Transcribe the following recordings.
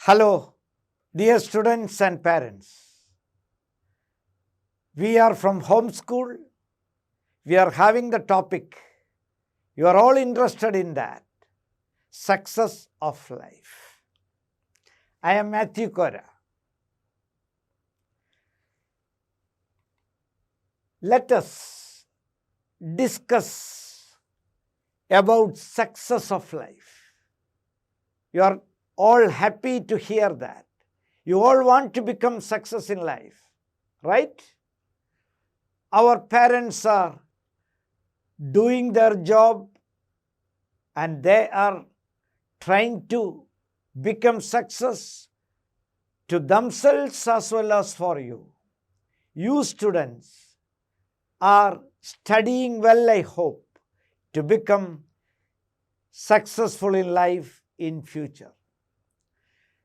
Hello, dear students and parents. We are from homeschool. We are having the topic. You are all interested in that. Success of life. I am Mathew Korah. Let us discuss about success of life. You are all happy to hear that. You all want to become success in life, right? Our parents are doing their job and they are trying to become success to themselves as well as for you. You students are studying well, I hope, to become successful in life in future.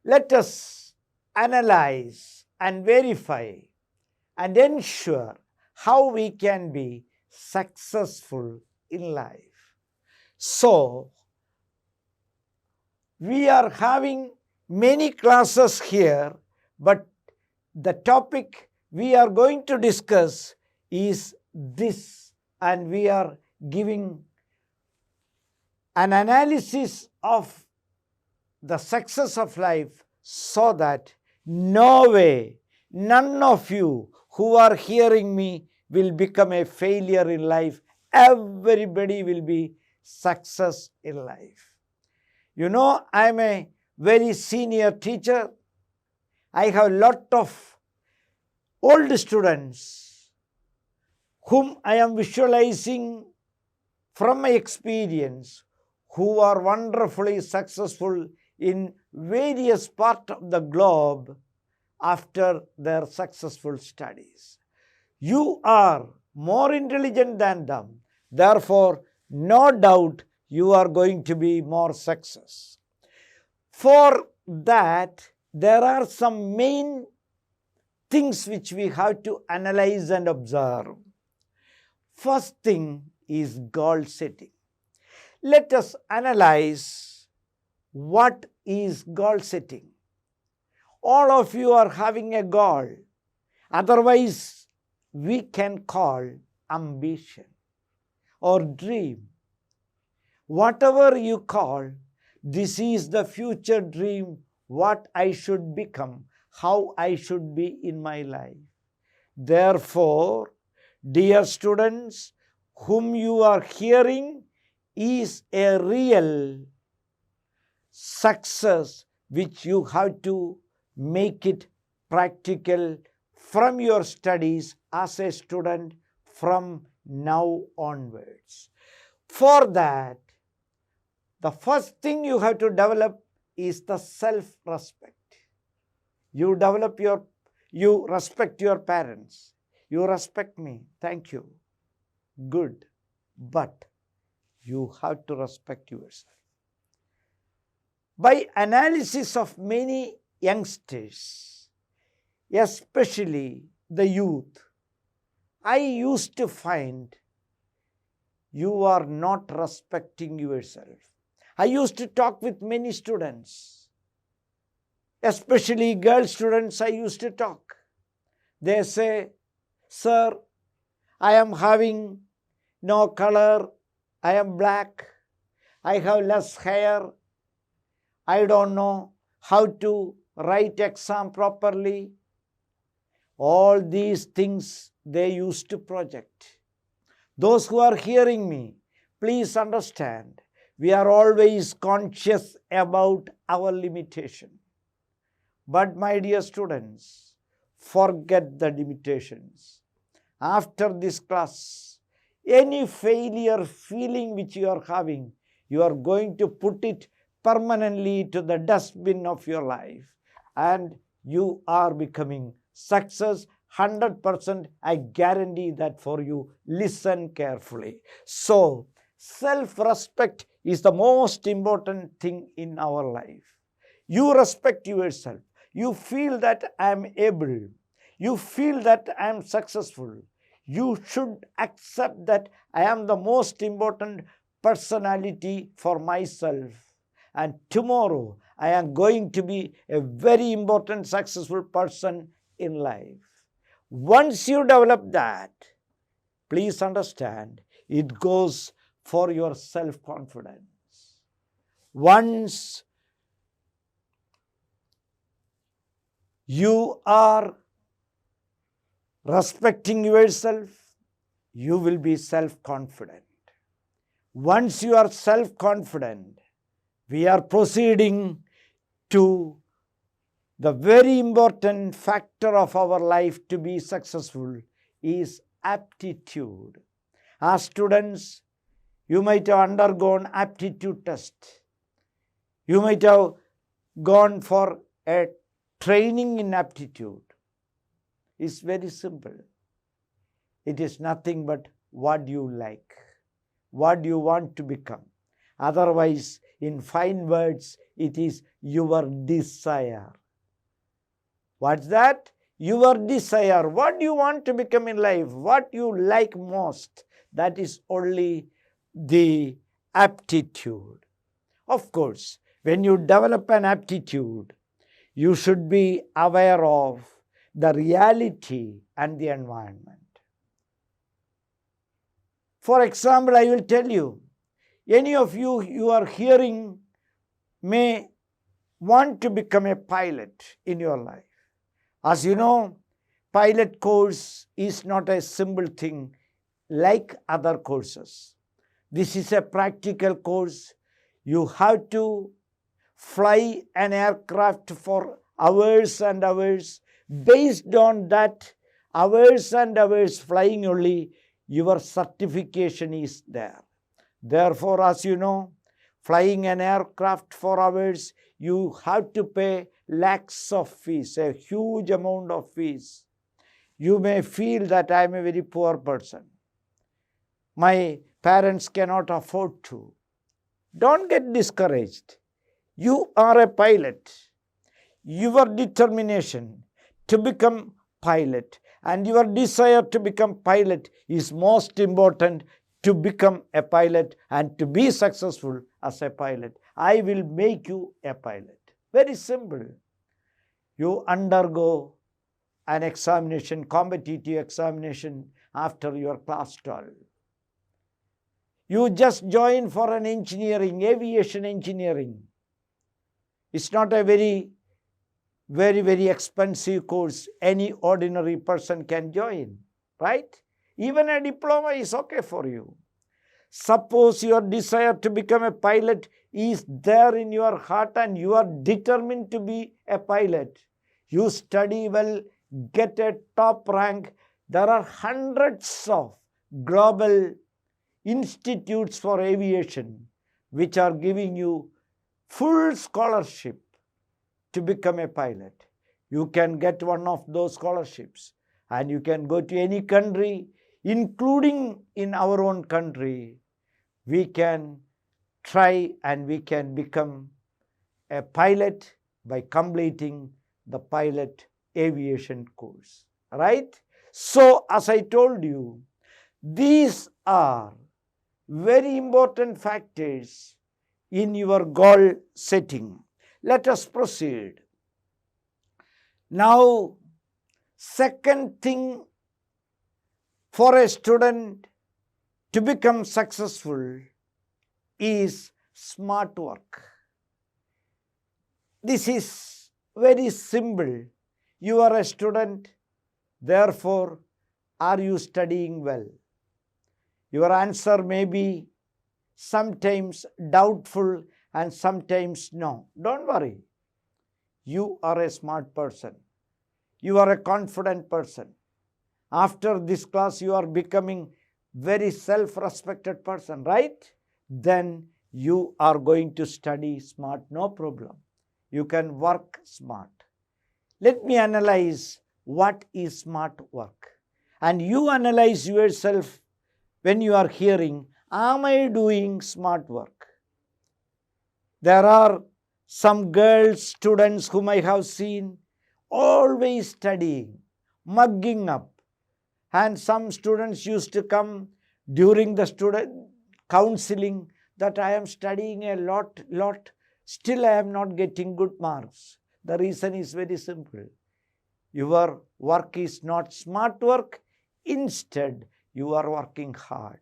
Let us analyze and verify and ensure how we can be successful in life. So, we are having many classes here, but the topic we are going to discuss is this, and we are giving an analysis of the success of life so that no way, none of you who are hearing me will become a failure in life. Everybody will be success in life. You know, I am a very senior teacher. I have a lot of old students whom I am visualizing from my experience who are wonderfully successful in various parts of the globe after their successful studies. You are more intelligent than them. Therefore, no doubt you are going to be more success. For that, there are some main things which we have to analyze and observe. First thing is goal setting. Let us analyze what is goal setting. All of you are having a goal. Otherwise, we can call ambition or dream. Whatever you call, this is the future dream, what I should become, how I should be in my life. Therefore, dear students, whom you are hearing is a real success which you have to make it practical from your studies as a student from now onwards. For that, the first thing you have to develop is the self-respect. You respect your parents. You respect me. Thank you. Good. But you have to respect yourself. By analysis of many youngsters, especially the youth, I used to find you are not respecting yourself. I used to talk with many students, especially girl students I used to talk. They say, sir, I am having no color, I am black, I have less hair, I don't know how to write exam properly. All these things they used to project. Those who are hearing me, please understand, we are always conscious about our limitation. But my dear students, forget the limitations. After this class, any failure feeling which you are having, you are going to put it permanently to the dustbin of your life, and you are becoming success 100%. I guarantee that for you. Listen carefully. So, self-respect is the most important thing in our life. You respect yourself. You feel that I am able. You feel that I am successful. You should accept that I am the most important personality for myself. and tomorrow I am going to be a very important, successful person in life. Once you develop that, please understand, it goes for your self-confidence. Once you are respecting yourself, you will be self-confident. Once you are self-confident, we are proceeding to the very important factor of our life to be successful is aptitude. As students, you might have undergone aptitude test. You might have gone for a training in aptitude. It's very simple. It is nothing but what you like, what you want to become. Otherwise, in fine words, it is your desire. What's that? Your desire. What do you want to become in life? What you like most? That is only the aptitude. Of course, when you develop an aptitude, you should be aware of the reality and the environment. For example, I will tell you, any of you are hearing may want to become a pilot in your life. As you know, pilot course is not a simple thing like other courses. This is a practical course. You have to fly an aircraft for hours and hours. Based on that hours and hours flying only, your certification is there. Therefore, as you know, flying an aircraft for hours, you have to pay lakhs of fees, a huge amount of fees. You may feel that I am a very poor person. My parents cannot afford to. Don't get discouraged. You are a pilot. Your determination to become pilot and your desire to become pilot is most important to become a pilot and to be successful as a pilot. I will make you a pilot. Very simple. You undergo an examination, competitive examination after your class 12. You just join for an engineering, aviation engineering. It's not a very expensive course. Any ordinary person can join, right? Even a diploma is okay for you. Suppose your desire to become a pilot is there in your heart and you are determined to be a pilot. You study well, get a top rank. There are hundreds of global institutes for aviation which are giving you full scholarship to become a pilot. You can get one of those scholarships and you can go to any country, including in our own country. We can try and we can become a pilot by completing the pilot aviation course, right? So, as I told you, these are very important factors in your goal setting. Let us proceed. Now, second thing for a student to become successful is smart work. This is very simple. You are a student, therefore, are you studying well? Your answer may be sometimes doubtful and sometimes no. Don't worry. You are a smart person. You are a confident person. After this class, you are becoming very self-respected person, right? Then you are going to study smart, no problem. You can work smart. Let me analyze what is smart work. And you analyze yourself when you are hearing, am I doing smart work? There are some girls, students whom I have seen always studying, mugging up. And some students used to come during the student counseling that I am studying a lot. Still I am not getting good marks. The reason is very simple. Your work is not smart work. Instead, you are working hard.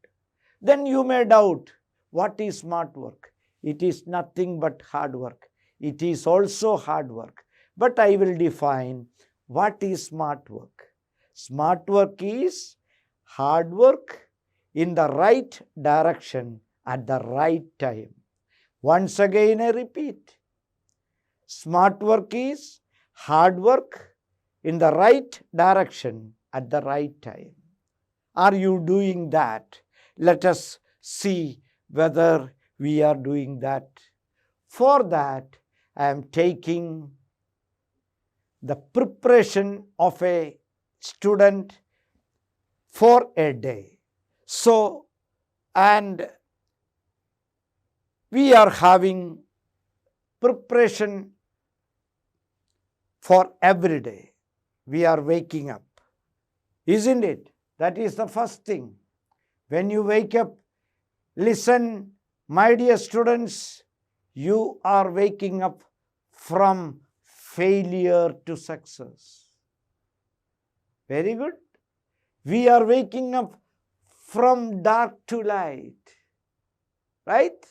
Then you may doubt, what is smart work? It is nothing but hard work. It is also hard work. But I will define what is smart work. Smart work is hard work in the right direction at the right time. Once again, I repeat. Smart work is hard work in the right direction at the right time. Are you doing that? Let us see whether we are doing that. For that, I am taking the preparation of a student for a day. So, and we are having preparation for every day. We are waking up. Isn't it? That is the first thing. When you wake up, listen, my dear students, you are waking up from failure to success. Very good. We are waking up from dark to light. Right?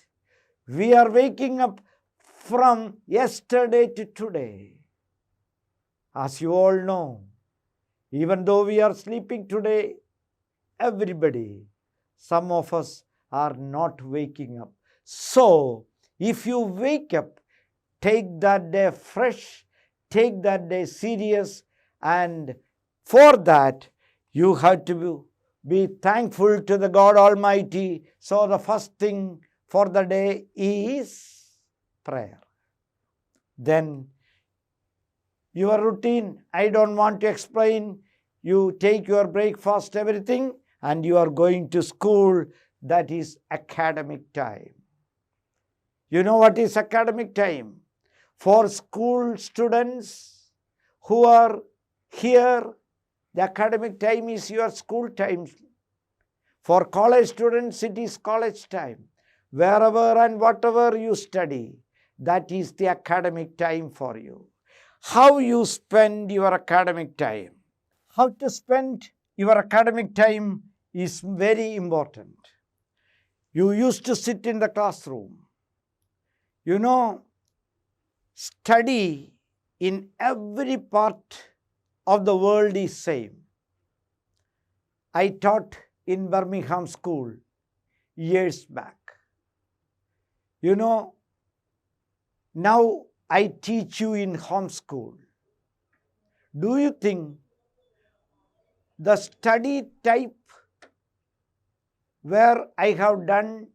We are waking up from yesterday to today. As you all know, even though we are sleeping today, everybody, some of us are not waking up. So, if you wake up, take that day fresh, take that day serious, and for that, you have to be thankful to the God Almighty. So, the first thing for the day is prayer. Then, your routine, I don't want to explain. You take your breakfast, everything, and you are going to school. That is academic time. You know what is academic time? For school students who are here, the academic time is your school time. For college students, it is college time. Wherever and whatever you study, that is the academic time for you. How you spend your academic time. How to spend your academic time is very important. You used to sit in the classroom. You know, study in every part of the world is same. I taught in Birmingham School years back. You know, now I teach you in homeschool. Do you think the study type where I have done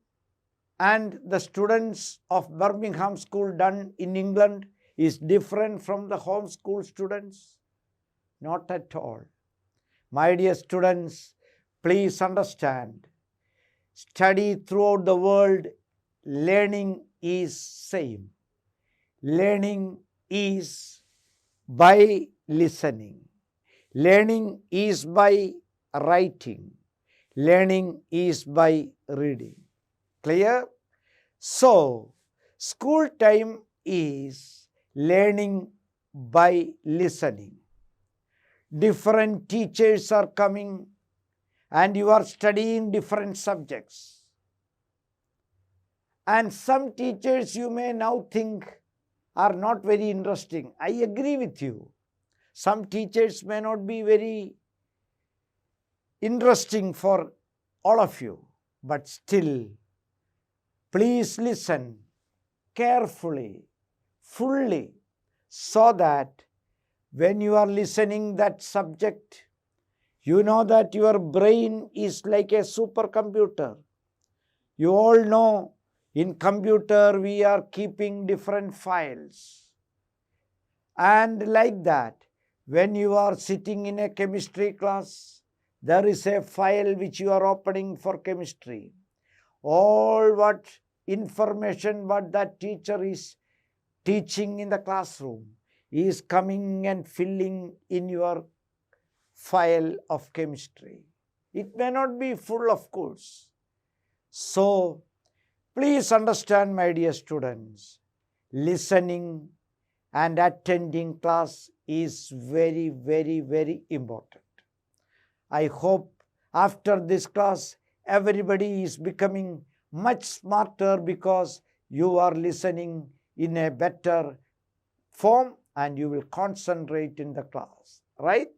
and the students of Birmingham School done in England is different from the homeschool students? Not at all. My dear students, please understand, study throughout the world, learning is same. Learning is by listening. Learning is by writing. Learning is by reading. Clear? So, school time is learning by listening. Different teachers are coming and you are studying different subjects. And some teachers you may now think are not very interesting. I agree with you. Some teachers may not be very interesting for all of you, but still, please listen carefully, fully, so that when you are listening that subject, you know that your brain is like a supercomputer. You all know in computer we are keeping different files. And like that, when you are sitting in a chemistry class, there is a file which you are opening for chemistry. All what information what that teacher is teaching in the classroom is coming and filling in your file of chemistry. It may not be full, of course. So, please understand, my dear students, listening and attending class is very, very, very important. I hope after this class, everybody is becoming much smarter because you are listening in a better form and you will concentrate in the class, right?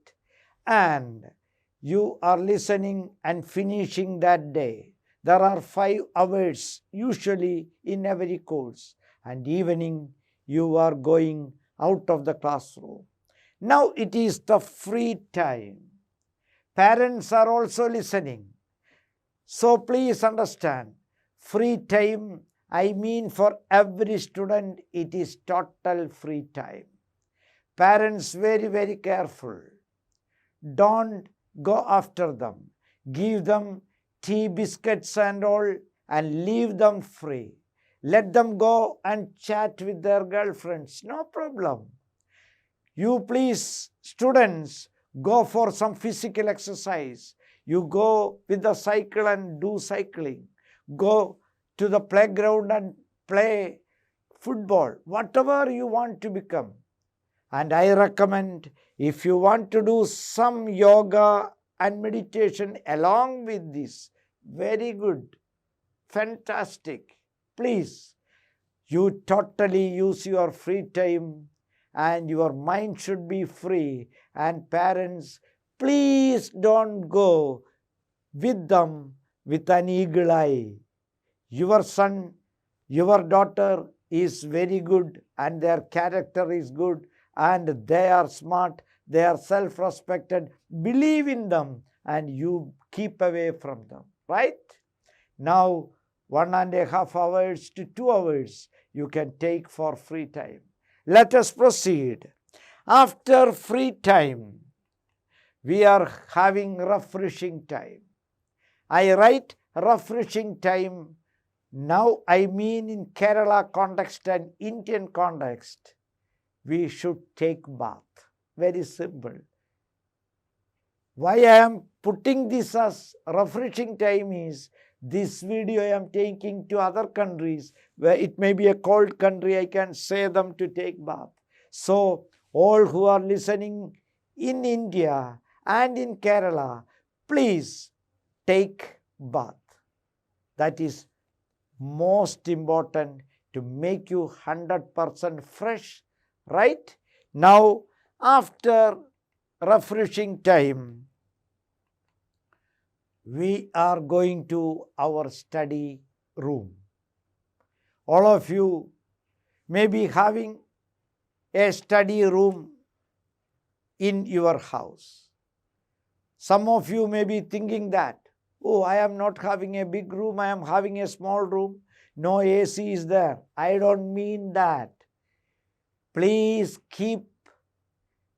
And you are listening and finishing that day. There are 5 hours usually in every course, and evening you are going out of the classroom. Now it is the free time. Parents are also listening. So please understand, free time, I mean for every student, it is total free time. Parents, very, very careful. Don't go after them. Give them tea, biscuits and all and leave them free. Let them go and chat with their girlfriends. No problem. You please, students, go for some physical exercise. You go with the cycle and do cycling. Go to the playground and play football. Whatever you want to become. And I recommend, if you want to do some yoga and meditation along with this, very good, fantastic. Please, you totally use your free time and your mind should be free. And parents, please don't go with them with an eagle eye. Your son, your daughter is very good and their character is good and they are smart, they are self-respected. Believe in them and you keep away from them, right? Now, 1.5 hours to 2 hours you can take for free time. Let us proceed. After free time, we are having refreshing time. I write refreshing time. Now I mean in Kerala context and Indian context, we should take bath. Very simple. Why I am putting this as refreshing time is, this video I am taking to other countries where it may be a cold country, I can say them to take bath. So all who are listening in India and in Kerala, please take bath. That is most important to make you 100% fresh, right? Now, after refreshing time, we are going to our study room. All of you may be having a study room in your house. Some of you may be thinking that, oh, I am not having a big room, I am having a small room. No AC is there. I don't mean that. Please keep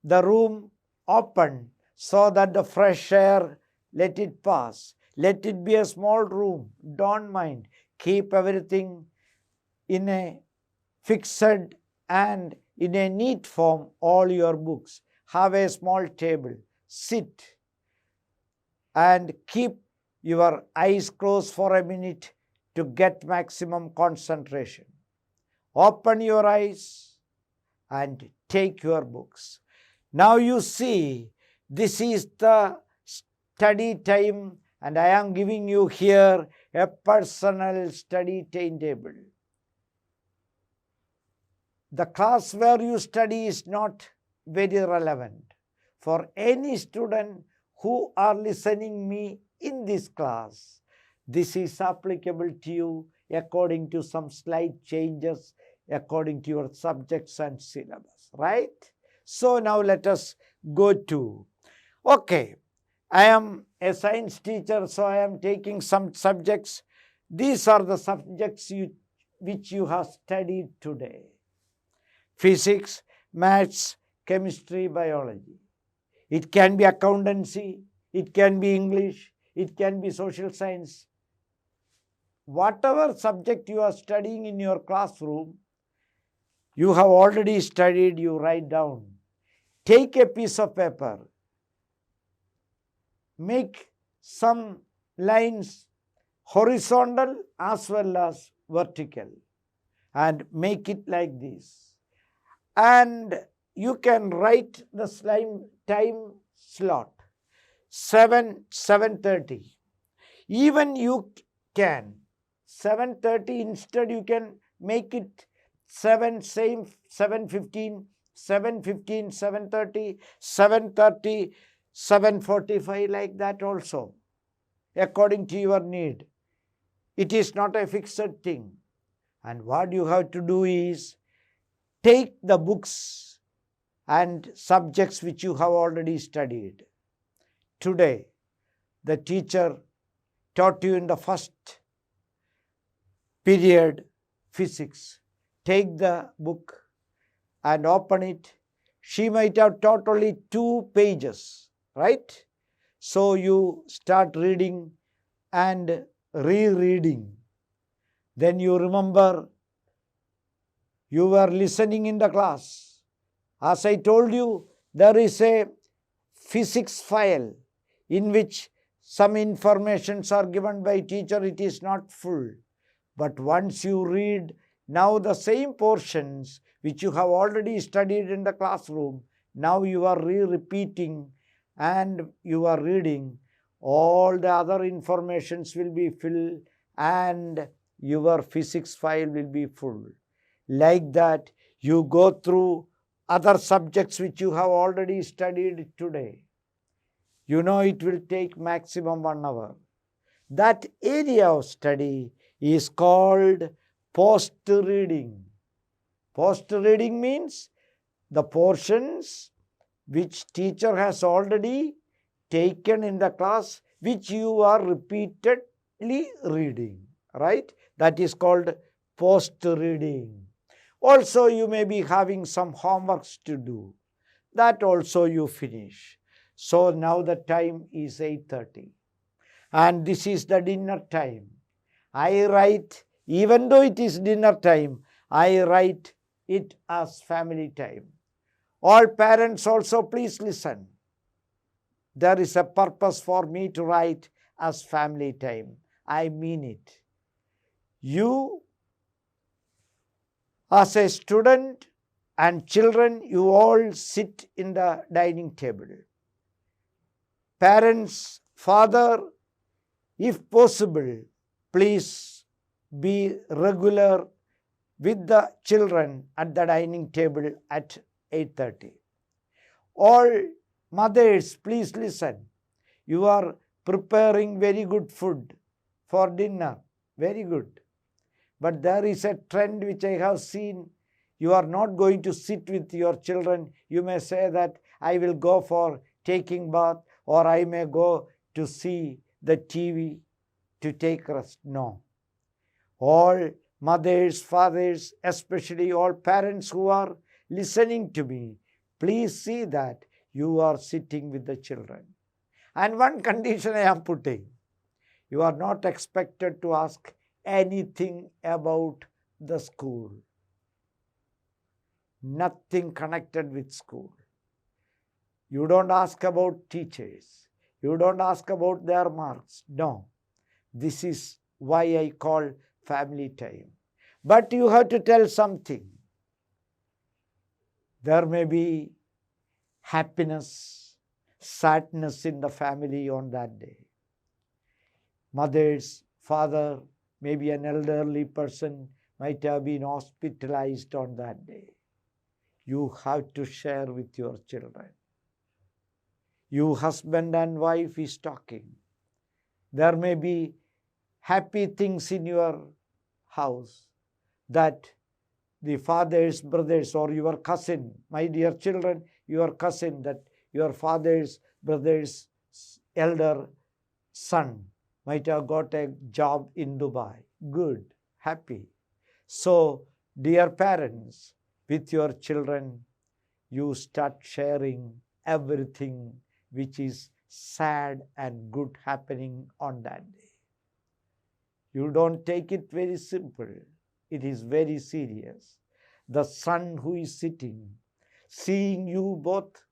the room open so that the fresh air, let it pass. Let it be a small room. Don't mind. Keep everything in a fixed and in a neat form, all your books. Have a small table. Sit and keep your eyes closed for a minute to get maximum concentration. Open your eyes and take your books. Now you see, this is the study time and I am giving you here a personal study timetable. The class where you study is not very relevant. For any student who are listening me in this class, this is applicable to you according to some slight changes according to your subjects and syllabus, right? So now let us go to, okay, I am a science teacher, so I am taking some subjects. These are the subjects which you have studied today. Physics, maths, chemistry, biology. It can be accountancy, it can be English, it can be social science. Whatever subject you are studying in your classroom, you have already studied, you write down. Take a piece of paper. Make some lines horizontal as well as vertical. and make it like this. And you can write the time slot 7:30. Even you can 7:30, instead you can make it 7:15, 7:30, 7:30, 7:45, like that also, according to your need. It is not a fixed thing. And what you have to do is take the books and subjects which you have already studied. Today, the teacher taught you in the first period physics. Take the book and open it. She might have taught only 2 pages, right? So you start reading and rereading. Then you remember you were listening in the class. As I told you, there is a physics file in which some informations are given by teacher. It is not full. But once you read now the same portions which you have already studied in the classroom, now you are repeating and you are reading, all the other informations will be filled and your physics file will be full. Like that, you go through other subjects which you have already studied today. You know it will take maximum 1 hour. That area of study is called post-reading. Post-reading means the portions which teacher has already taken in the class, which you are repeatedly reading, right? That is called post-reading. Also, you may be having some homeworks to do. That also you finish. So now the time is 8:30. And this is the dinner time. I write, even though it is dinner time, I write it as family time. All parents also, please listen. There is a purpose for me to write as family time. I mean it. You, as a student and children, you all sit in the dining table. Parents, father, if possible, please be regular with the children at the dining table at 8:30. All mothers, please listen. You are preparing very good food for dinner. Very good. But there is a trend which I have seen. You are not going to sit with your children. You may say that I will go for taking bath, or I may go to see the TV to take rest. No. All mothers, fathers, especially all parents who are listening to me, please see that you are sitting with the children. And one condition I am putting, you are not expected to ask anything about the school. Nothing connected with school. You don't ask about teachers. You don't ask about their marks. No. This is why I call family time. But you have to tell something. There may be happiness, sadness in the family on that day. Mothers, father, maybe an elderly person might have been hospitalized on that day. You have to share with your children. You husband and wife is talking. There may be happy things in your house that the father's brothers or your cousin, my dear children, your cousin, that your father's brother's elder son might have got a job in Dubai. Good, happy. So, dear parents, with your children, you start sharing everything which is sad and good happening on that day. You don't take it very simple. It is very serious. The son who is sitting, seeing you both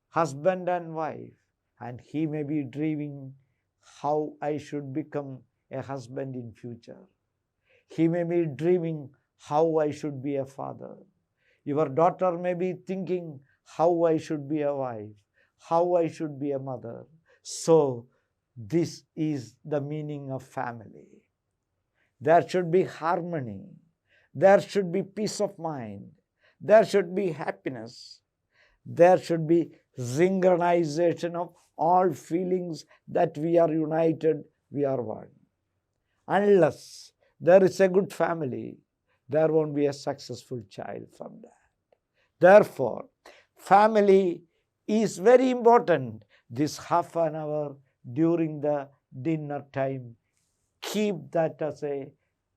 husband and wife, and he may be dreaming how I should become a husband in future. He may be dreaming how I should be a father. Your daughter may be thinking how I should be a wife, how I should be a mother. So, this is the meaning of family. There should be harmony. There should be peace of mind. There should be happiness. There should be synchronization of all feelings that we are united, we are one. Unless there is a good family, there won't be a successful child from that. Therefore, family is very important. This half an hour during the dinner time, keep that as a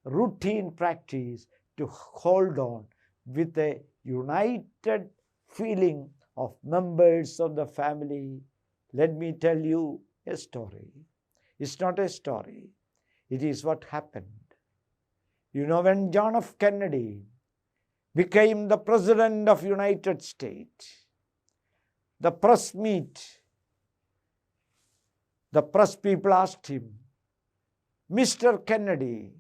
routine practice to hold on with a united feeling of members of the family. Let me tell you a story. It's not a story. It is what happened. You know, when John F. Kennedy became the President of United States, the press meet, the press people asked him, Mr. Kennedy,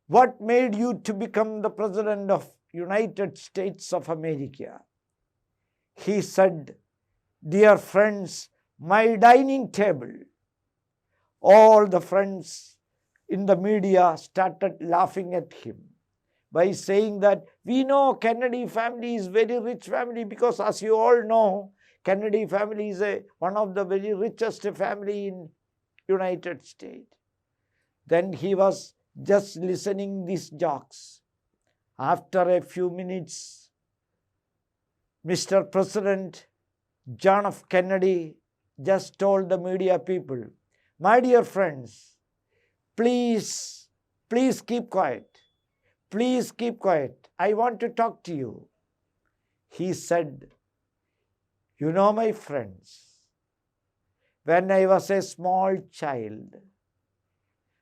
what made you to become the President of United States of America? He said, dear friends, my dining table. All the friends in the media started laughing at him by saying that we know Kennedy family is very rich family because, as you all know, Kennedy family is one of the very richest family in United States. Then he was just listening these jokes. After a few minutes, Mr. President John F. Kennedy just told the media people, my dear friends, please keep quiet. Please keep quiet. I want to talk to you. He said, you know, my friends, when I was a small child,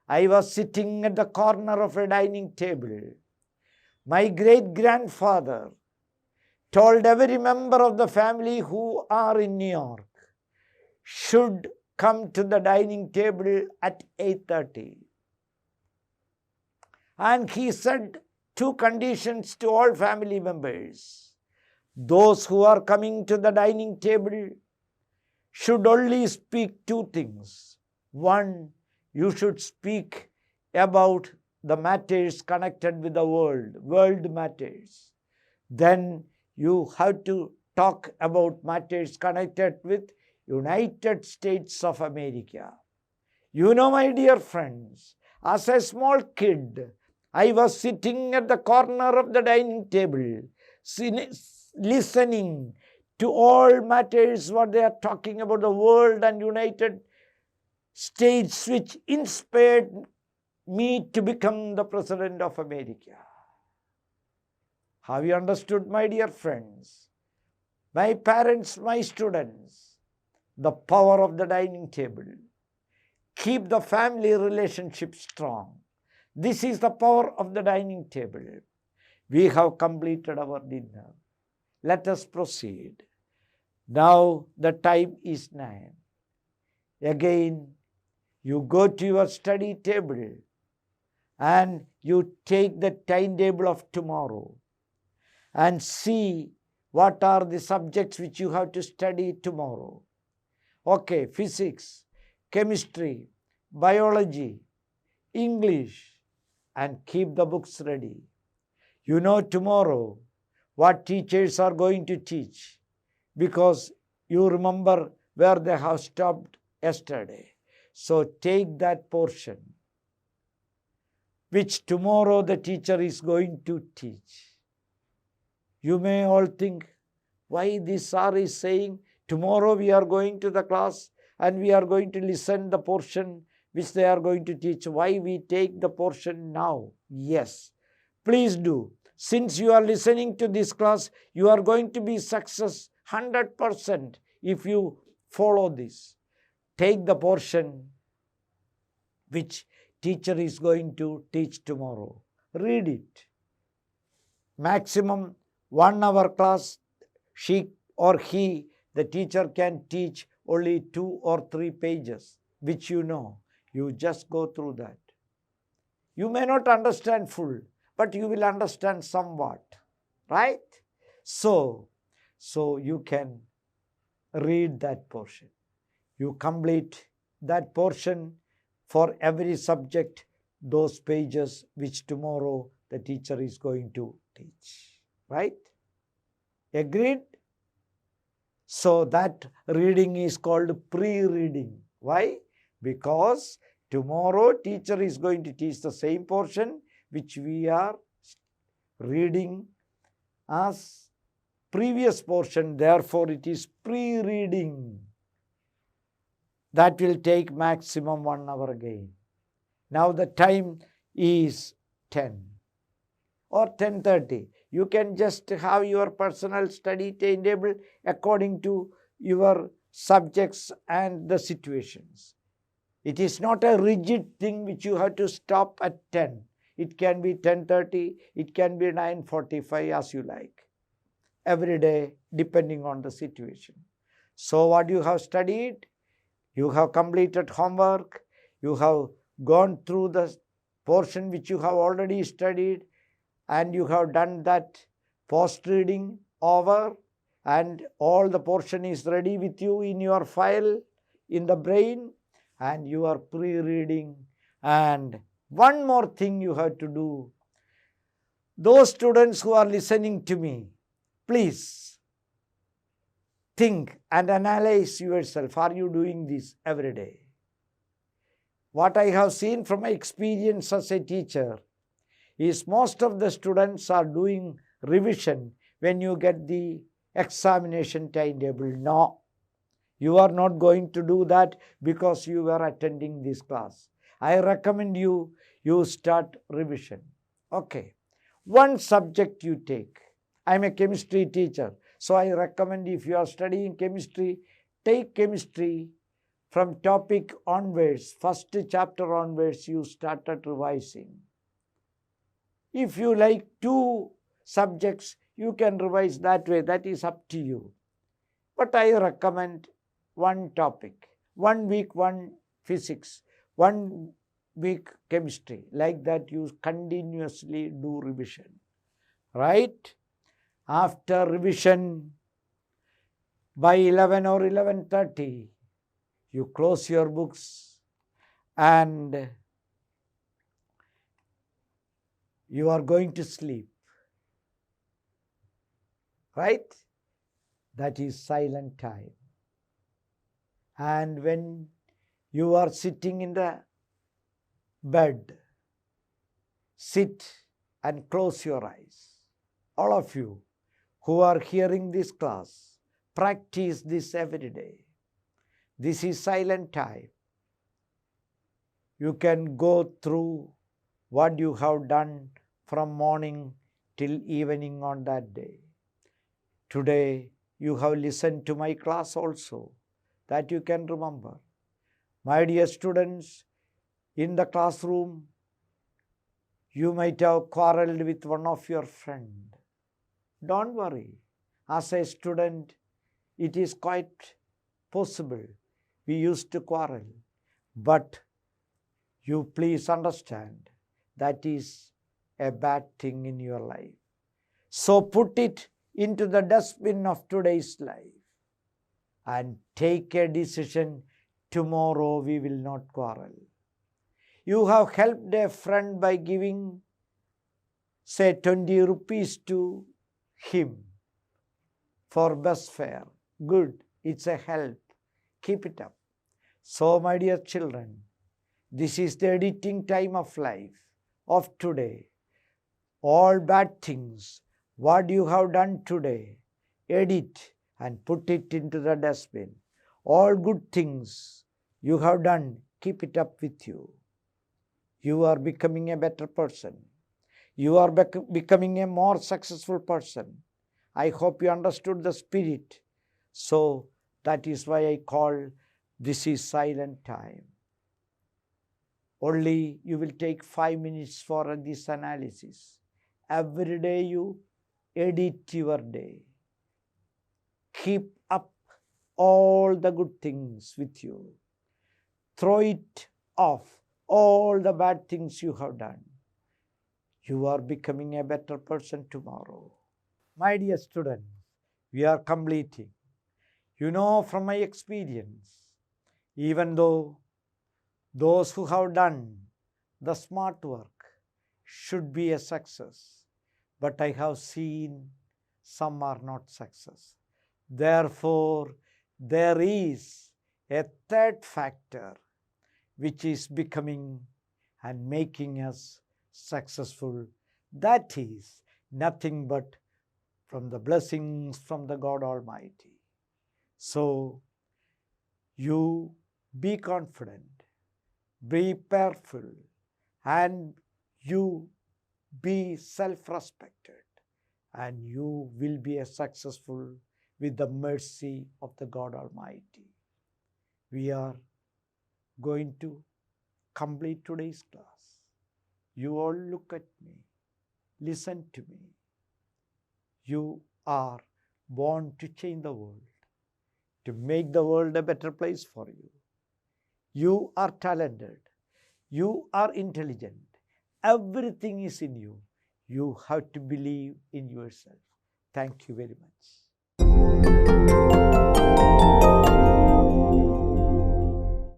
I was sitting at the corner of a dining table. My great-grandfather told every member of the family who are in New York should come to the dining table at 8:30. And he said two conditions to all family members. Those who are coming to the dining table should only speak two things. One, you should speak about the matters connected with the world matters. Then you have to talk about matters connected with United States of America. You know, my dear friends, as a small kid, I was sitting at the corner of the dining table, listening to all matters what they are talking about the world and United States, which inspired me to become the President of America. Have you understood, my dear friends? My parents, my students, the power of the dining table. Keep the family relationship strong. This is the power of the dining table. We have completed our dinner. Let us proceed. Now the time is 9. Again, you go to your study table and you take the timetable of tomorrow and see what are the subjects which you have to study tomorrow. Okay, physics, chemistry, biology, English, and keep the books ready. You know tomorrow what teachers are going to teach because you remember where they have stopped yesterday. So take that portion which tomorrow the teacher is going to teach. You may all think, why this sir is saying tomorrow we are going to the class and we are going to listen the portion which they are going to teach. Why we take the portion now? Yes, please do. Since you are listening to this class, you are going to be success 100% if you follow this. Take the portion which teacher is going to teach tomorrow. Read it. Maximum 1 hour class, she or he, the teacher can teach only 2 or 3 pages, which you know. You just go through that. You may not understand full, but you will understand somewhat, right? So you can read that portion. You complete that portion for every subject, those pages which tomorrow the teacher is going to teach, right? Agreed? So that reading is called pre-reading. Why? Because tomorrow teacher is going to teach the same portion which we are reading as previous portion. Therefore, it is pre-reading. That will take maximum 1 hour again. Now the time is 10 or 10:30. You can just have your personal study timetable according to your subjects and the situations. It is not a rigid thing which you have to stop at 10. It can be 10:30, it can be 9:45 as you like. Every day depending on the situation. So what you have studied, you have completed homework, you have gone through the portion which you have already studied, and you have done that post-reading over, and all the portion is ready with you in your file, in the brain, and you are pre-reading. And one more thing you have to do. Those students who are listening to me, please think and analyze yourself. Are you doing this every day? What I have seen from my experience as a teacher is most of the students are doing revision when you get the examination timetable. No, you are not going to do that because you are attending this class. I recommend you start revision. Okay, one subject you take. I am a chemistry teacher, so I recommend if you are studying chemistry, take chemistry from topic onwards, first chapter onwards, you started revising. If you like 2 subjects, you can revise that way. That is up to you. But I recommend one topic. 1 week, 1 physics, 1 week chemistry. Like that, you continuously do revision. Right? After revision, by 11 or 11:30, you close your books and you are going to sleep. Right? That is silent time. And when you are sitting in the bed, sit and close your eyes. All of you who are hearing this class, practice this every day. This is silent time. You can go through what you have done from morning till evening on that day. Today, you have listened to my class also, that you can remember. My dear students, in the classroom, you might have quarreled with one of your friends. Don't worry. As a student, it is quite possible. We used to quarrel. But you please understand, that is a bad thing in your life. So put it into the dustbin of today's life and take a decision. Tomorrow we will not quarrel. You have helped a friend by giving, say, 20 rupees to him for bus fare. Good, it's a help. Keep it up. So, my dear children, this is the editing time of life of today. All bad things, what you have done today, edit and put it into the dustbin. All good things you have done, keep it up with you. You are becoming a better person. You are becoming a more successful person. I hope you understood the spirit. So that is why I call this is silent time. Only you will take 5 minutes for this analysis. Every day you edit your day. Keep up all the good things with you. Throw it off, all the bad things you have done. you are becoming a better person tomorrow. My dear students, we are completing. You know from my experience, even though those who have done the smart work should be a success, but I have seen some are not success. Therefore, there is a third factor which is becoming and making us successful. That is nothing but from the blessings from the God Almighty. So, you be confident, be prayerful, and you be self-respected, and you will be a successful with the mercy of the God Almighty. We are going to complete today's class. You all look at me, listen to me. You are born to change the world, to make the world a better place for you. You are talented. You are intelligent. Everything is in you. You have to believe in yourself. Thank you very much.